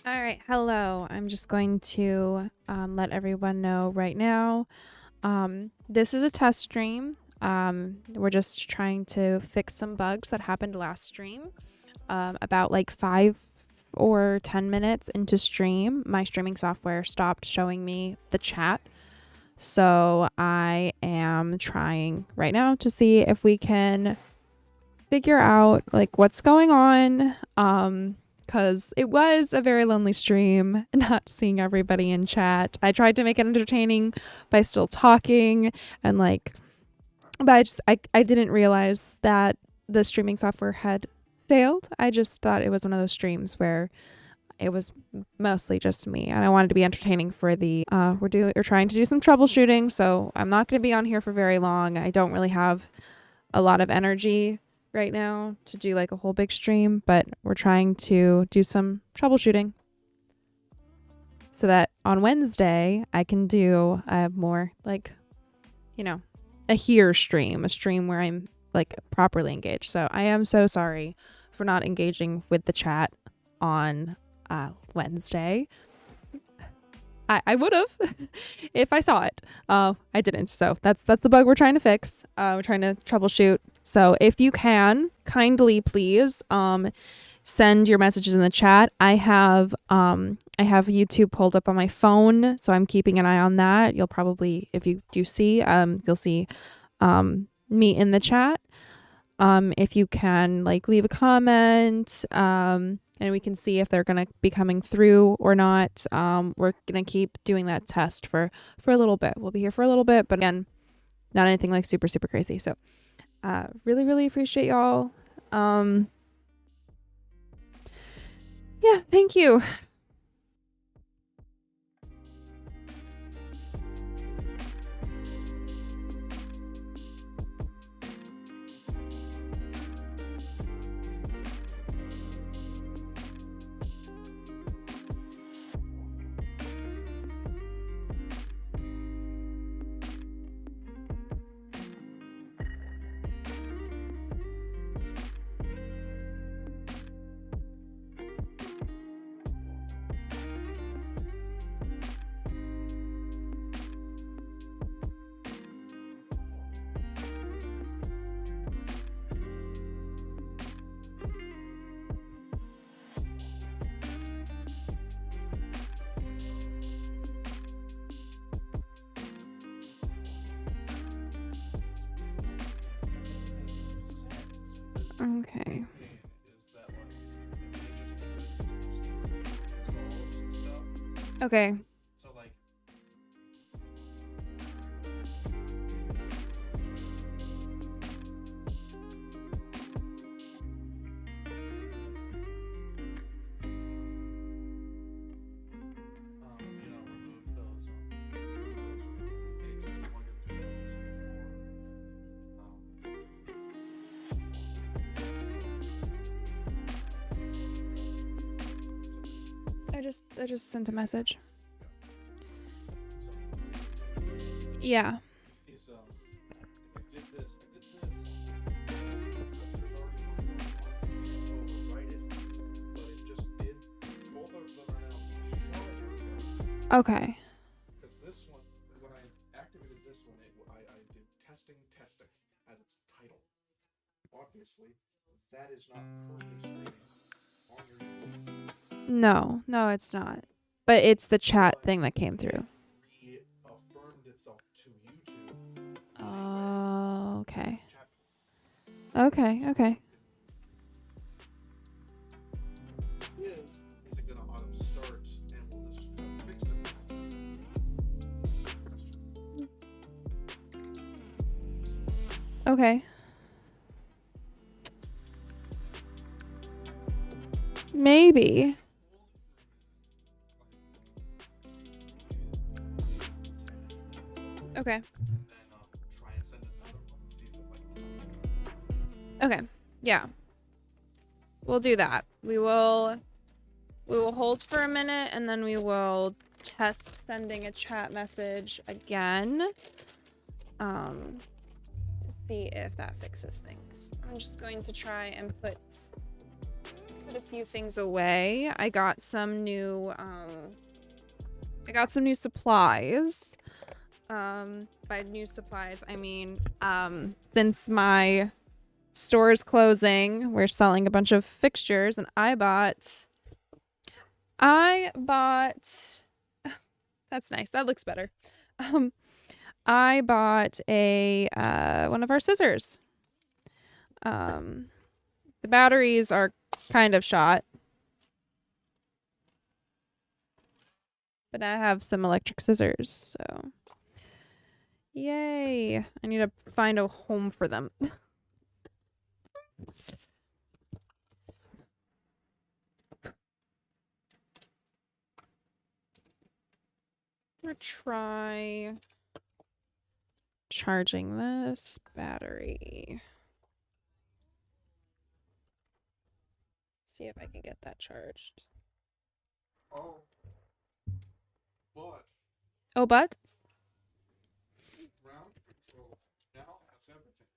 All right, hello. I'm just going to let everyone know right now. This is a test stream. We're just trying to fix some bugs that happened last stream. About like 5 or 10 minutes into stream, my streaming software stopped showing me the chat. So I am trying right now to see if we can figure out like what's going on. Because it was a very lonely stream, not seeing everybody in chat. I tried to make it entertaining by still talking and like, but I didn't realize that the streaming software had failed. I just thought it was one of those streams where it was mostly just me, and I wanted to be entertaining for the. We're trying to do some troubleshooting, so I'm not going to be on here for very long. I don't really have a lot of energy right now to do like a whole big stream, but we're trying to do some troubleshooting so that on Wednesday I can do a more like, a here stream, a stream where I'm like properly engaged. So I am so sorry for not engaging with the chat on Wednesday. I would have if I saw it. I didn't. So that's the bug we're trying to fix. We're trying to troubleshoot. So if you can, kindly please send your messages in the chat. I have YouTube pulled up on my phone, so I'm keeping an eye on that. You'll probably, if you do see, you'll see me in the chat. If you can like leave a comment, and we can see if they're going to be coming through or not. We're going to keep doing that test for a little bit. We'll be here for a little bit, but again, not anything like super, super crazy. So really, really appreciate y'all. Yeah, thank you. Okay. Okay. So like remove those anytime plugins or I just sent a message. Yeah. Is if I did this, overwrite it, but it just did both of them are now showing us. Okay. Because this one, when I activated this one, I did testing as its title. Obviously, that is not currently streaming on your YouTube. No, it's not. But it's the chat thing that came through. Reaffirmed itself to YouTube. Oh, okay. Okay. Is it gonna auto start and will this fix it? Okay. Maybe. Okay. And then try and send another one and see if it Okay. Yeah. We'll do that. We will hold for a minute and then we will test sending a chat message again. To see if that fixes things. I'm just going to try and put put a few things away. I got some new supplies. By new supplies, I mean, since my store is closing, we're selling a bunch of fixtures, and I bought that's nice. That looks better. I bought a one of our scissors. The batteries are kind of shot, but I have some electric scissors, so yay. I need to find a home for them. I'm gonna try charging this battery. See if I can get that charged. Oh. But. Oh, but? Ground control now has everything.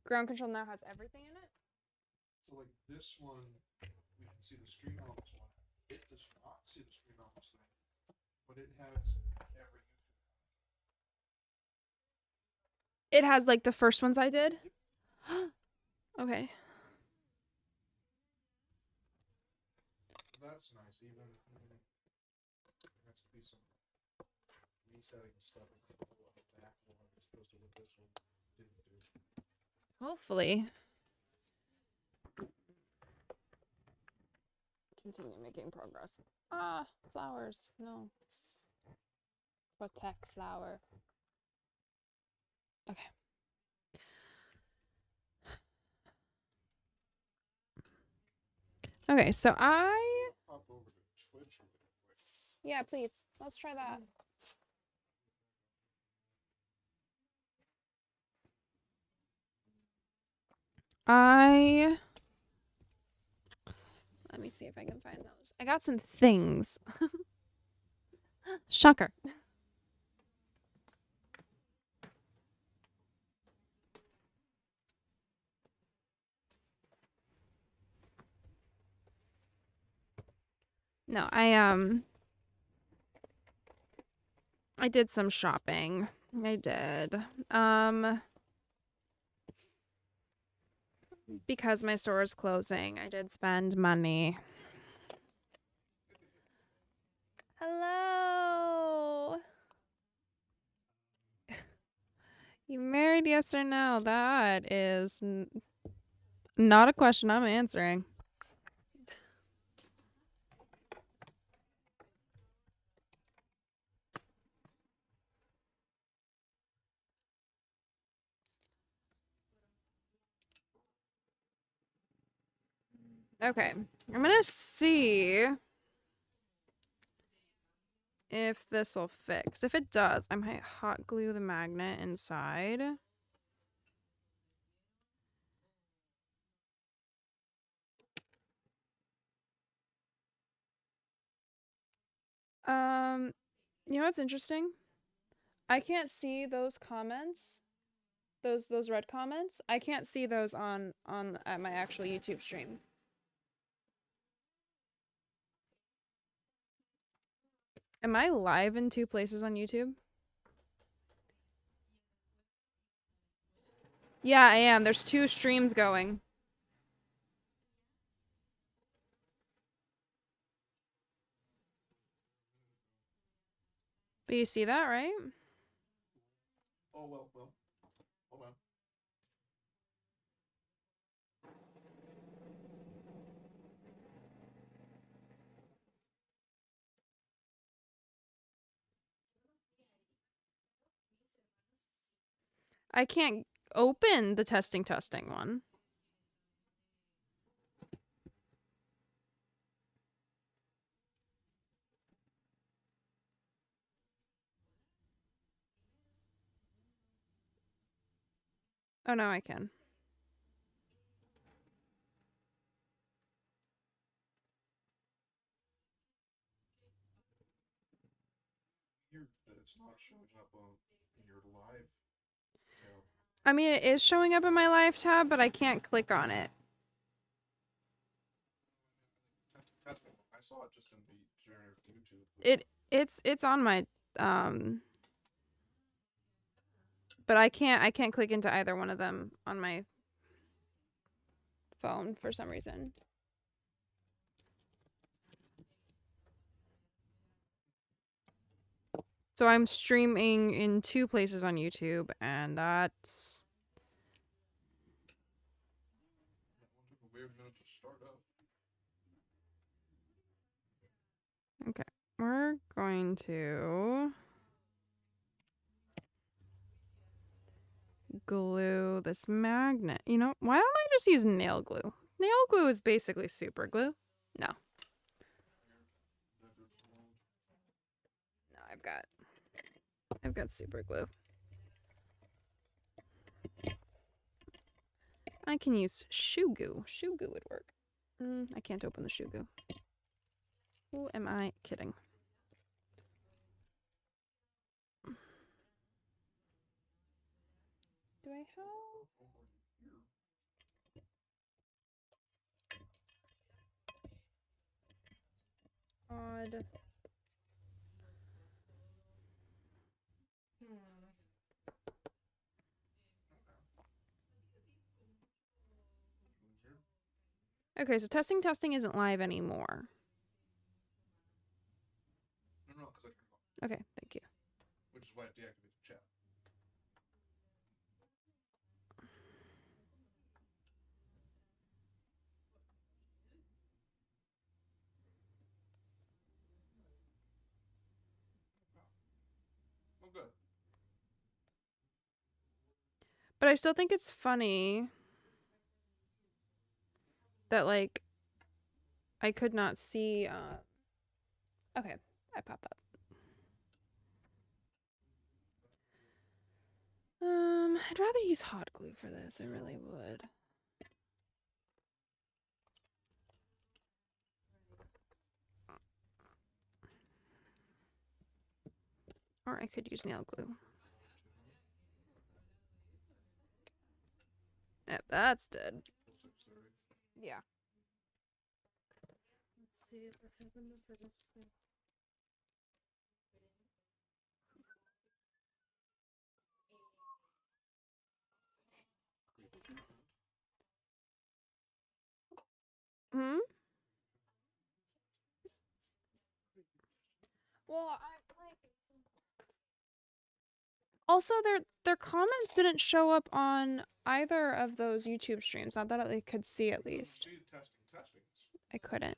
Ground control now has everything in it? So like this one, we can see the stream elements one. It does not see the stream elements thing. But it has every It has like the first ones I did? Okay. That's nice. Even that's be some resetting stuff and pull out the back one as opposed to what this one didn't do. Hopefully. Continue making progress. Ah, flowers. No. Protect flower. Okay. Okay, so I... Pop over to Twitch really quick. Yeah, please. Let's try that. Let me see if I can find those. I got some things. Shocker. No, I did some shopping. I did. Because my store is closing, I did spend money. Hello. You married, yes or no? That is not a question I'm answering. Okay, I'm gonna see if this will fix. If it does, I might hot glue the magnet inside. You know what's interesting? I can't see those comments. Those red comments. I can't see those on at my actual YouTube stream. Am I live in two places on YouTube? Yeah, I am. There's two streams going. But you see that, right? Oh, well. Hold on. I can't open the testing one. Oh, no, I can. Weird that it's not showing up on in your live tab. I mean, it is showing up in my live tab, but I can't click on it. saw it just in the generic YouTube. It's on my but I can't click into either one of them on my phone for some reason. So I'm streaming in 2 places on YouTube, and that's It took a weird minute to start up. okay. We're going to glue this magnet. You know, why don't I just use nail glue? Nail glue is basically super glue. No, I've got super glue. I can use shoe goo. Shoe goo would work. I can't open the shoe goo. Who am I kidding? Do I have... Odd. Okay, so testing isn't live anymore. No, because I turned it off. Okay, thank you. Which is why it deactivates the chat. Oh, good. But I still think it's funny that, like, I could not see, okay, I popped up. I'd rather use hot glue for this, I really would. Or I could use nail glue. Yep, that's dead. Yeah. Let's see if I have enough for this thing. Hmm? Well, also their comments didn't show up on either of those YouTube streams. Not that I could see at least. Testing. I couldn't.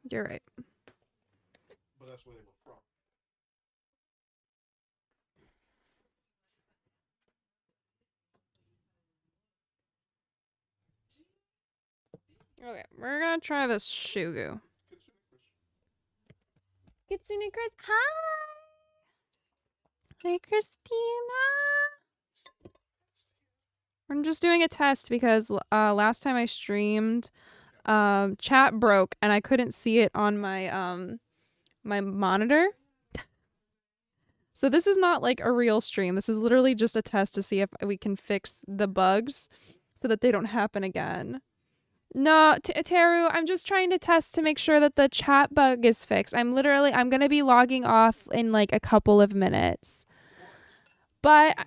You're right. But that's where they were from. Okay, we're gonna try this shoe goo. Kitsune Chris, hi! Hey, Christina! I'm just doing a test because last time I streamed, chat broke and I couldn't see it on my my monitor. So this is not like a real stream. This is literally just a test to see if we can fix the bugs so that they don't happen again. No, Teru, I'm just trying to test to make sure that the chat bug is fixed. I'm going to be logging off in like a couple of minutes. But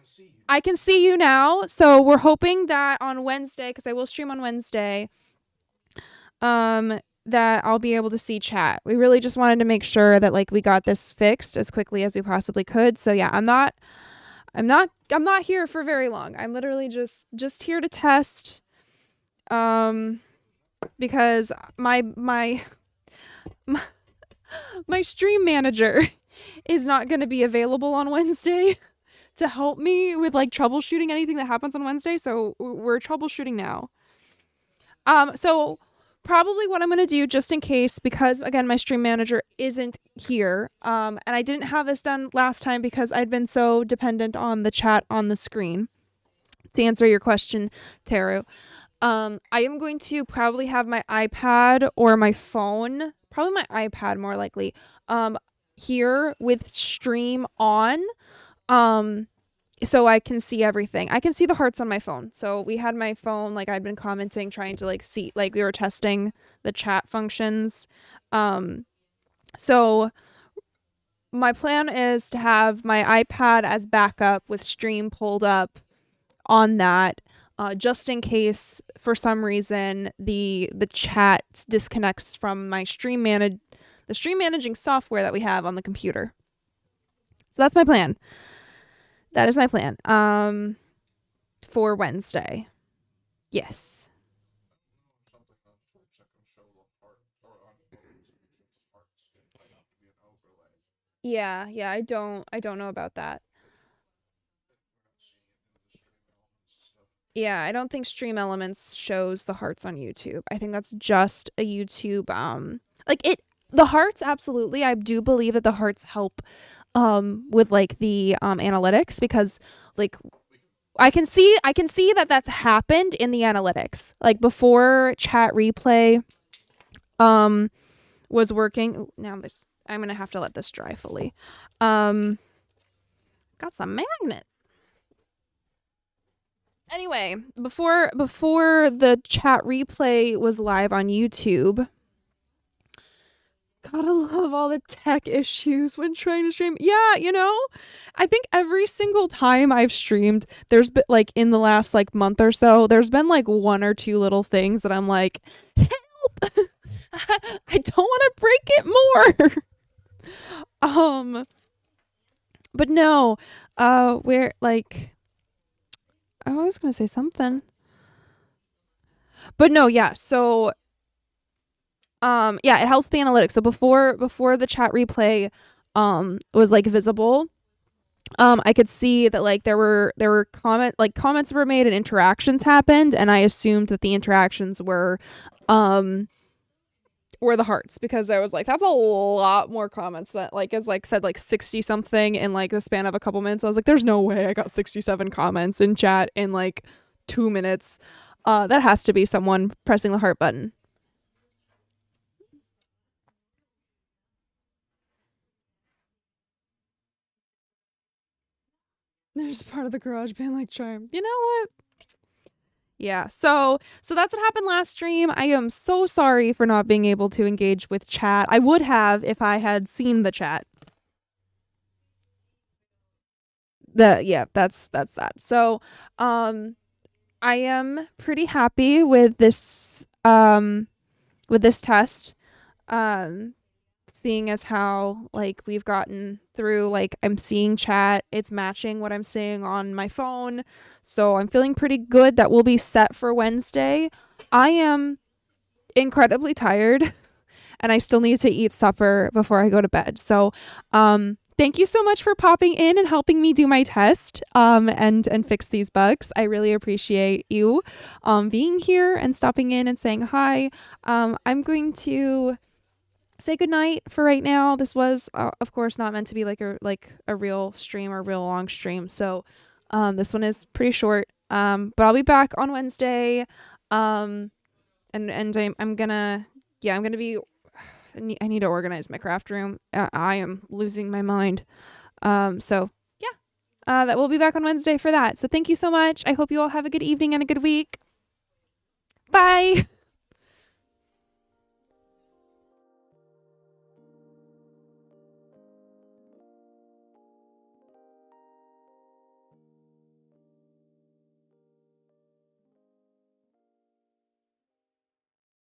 I can see you now. So we're hoping that on Wednesday, because I will stream on Wednesday, that I'll be able to see chat. We really just wanted to make sure that like we got this fixed as quickly as we possibly could. So yeah, I'm not here for very long. I'm literally just here to test. Because my stream manager is not going to be available on Wednesday to help me with like troubleshooting anything that happens on Wednesday. So we're troubleshooting now. So probably what I'm going to do, just in case, because again, my stream manager isn't here. And I didn't have this done last time because I'd been so dependent on the chat on the screen. To answer your question, Teru, I am going to probably have my iPad or my phone, probably my iPad more likely, here with stream on, so I can see everything. I can see the hearts on my phone. So we had my phone, like I'd been commenting, trying to like see, like we were testing the chat functions. And So my plan is to have my iPad as backup with Stream pulled up on that, just in case for some reason the chat disconnects from my the stream managing software that we have on the computer. So that's my plan. That is my plan. For Wednesday. Yes. Something on Twitch that can show the heart, or on YouTube, hearts. It might have to be an overlay. Yeah, I don't know about that. We're not seeing it in the stream elements stuff. Yeah, I don't think Stream Elements shows the hearts on YouTube. I think that's just a YouTube like it the hearts absolutely. I do believe that the hearts help with like the analytics, because like I can see that that's happened in the analytics. Like before chat replay was working. Ooh, now this I'm going to have to let this dry fully. Got some magnets. Anyway, before the chat replay was live on YouTube, gotta love all the tech issues when trying to stream. Yeah, you know, I think every single time I've streamed, there's been like in the last like month or so, there's been like one or two little things that I'm like, help! I don't want to break it more. But no, we're like, I was gonna say something. But no, yeah. So, yeah, it helps the analytics. So before the chat replay, was like visible, I could see that like there were comments were made and interactions happened, and I assumed that the interactions were the hearts, because I was like, that's a lot more comments that like is like said like 60 something in like the span of a couple minutes. I was like, there's no way I got 67 comments in chat in like 2 minutes. That has to be someone pressing the heart button. There's part of the garage band like charm. You know what? Yeah. So that's what happened last stream. I am so sorry for not being able to engage with chat. I would have if I had seen the chat. That's that. So, I am pretty happy with this test. Seeing as how like we've gotten through, like I'm seeing chat, it's matching what I'm seeing on my phone. So I'm feeling pretty good that we'll be set for Wednesday. I am incredibly tired and I still need to eat supper before I go to bed. So, thank you so much for popping in and helping me do my test and fix these bugs. I really appreciate you being here and stopping in and saying hi. I'm going to say goodnight for right now. This was of course not meant to be like a real stream or real long stream. So this one is pretty short. But I'll be back on Wednesday. And I'm gonna be I need to organize my craft room. I am losing my mind. So yeah, that we'll be back on Wednesday for that. So thank you so much. I hope you all have a good evening and a good week. Bye.